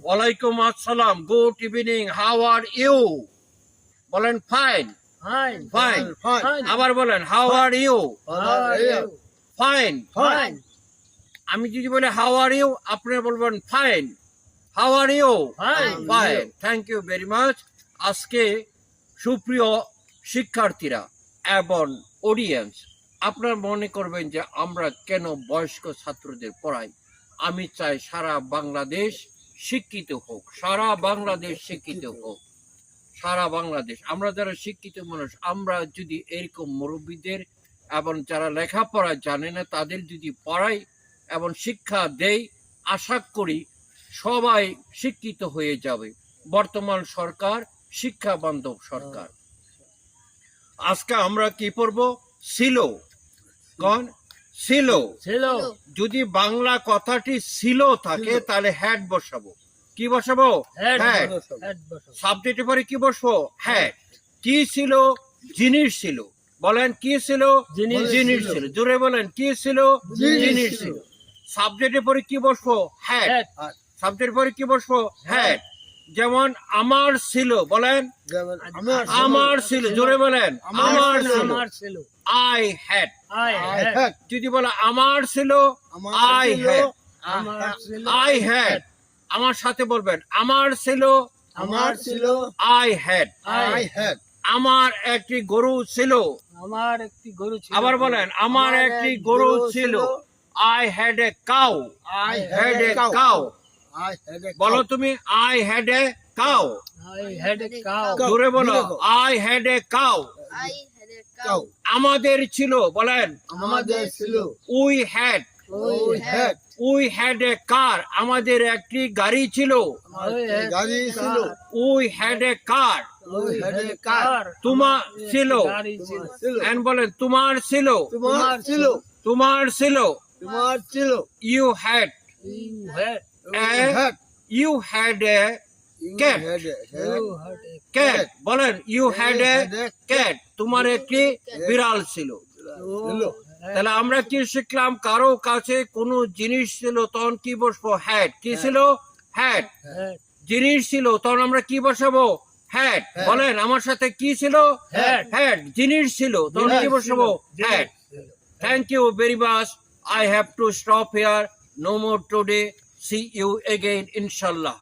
ওয়ালাইকুম আসসালাম, good evening, how are you? বলেন ফাইন। ফাইন। আবার বলেন হাউ আর ইউ? ফাইন। আমি যদি বলি হাউ আর ইউ, আপনি বলবেন fine. How are you? Fine. Thank you very much. আজকে সুপ্রিয় শিক্ষার্থীরা এবং অডিয়েন্স, আপনারা মনে করবেন যে আমরা কেন বয়স্ক ছাত্রদের পড়াই। আমি চাই সারা বাংলাদেশ শিক্ষিত হোক, সারা বাংলাদেশ শিক্ষিত হোক, সারা বাংলাদেশ। আমরা যারা শিক্ষিত মানুষ, আমরা যদি এরকম মুরব্বীদের এবং যারা লেখাপড়া জানে না তাদের যদি পড়াই এবং শিক্ষা দেই, আশা করি সবাই শিক্ষিত হয়ে যাবে। বর্তমান সরকার শিক্ষা বান্ধব সরকার। আজকে আমরা কি পড়ব? ছিল। কোন ছিল? যদি বাংলা কথাটি ছিল থাকে তাহলে হ্যাড বসাবো। কি বসাবো? হ্যাড। সাবজেক্টের পরে কি বসবো? হ্যাড। কি ছিল? জিনিস ছিল। বলেন কি ছিল? জিনিস ছিল। জোরে বলেন কি ছিল? জিনিস ছিল। সাবজেক্টের পরে কি বসবো? হ্যাড। সাবজেক্টের পরে কি বসবো? হ্যাড। যেমন আমার ছিল, বলেন আমার ছিল। জোরে বলেন আমার ছিল। I had. যদি বলে আমার ছিল, আই হ্যাড। I had. আমার সাথে বলবেন আমার ছিল, আই হ্যাড। আমার একটি গরু ছিল। আবার বলেন আমার একটি গরু ছিল। I had a cow. I had a cow. বলো তুমি I had a cow. জোরে বলো I had a cow. আমাদের ছিল, বলেন আমাদের ছিল। we had. We had a car. আমাদের একটি গাড়ি ছিল। গাড়ি ছিল। We had a car. তোমার ছিল। and বলেন তোমার ছিল। তোমার ছিল। তোমার ছিল। তোমার ছিল। You had. You had a cat. Cat. বলেন you had a cat. তোমার একটি বিড়াল ছিল। তাহলে আমরা কি শিখলাম? কারো কাছে কোনো জিনিস ছিল তখন কি বসবো? হ্যাড। কি ছিল? হ্যাড। জিনিস ছিল তখন আমরা কি বসাবো? হ্যাড। বলেন আমার সাথে কি ছিল? হ্যাড। জিনিস ছিল তখন কি বসাবো? Had. Thank you very much. I have to stop here. No more today. See you again, inshallah.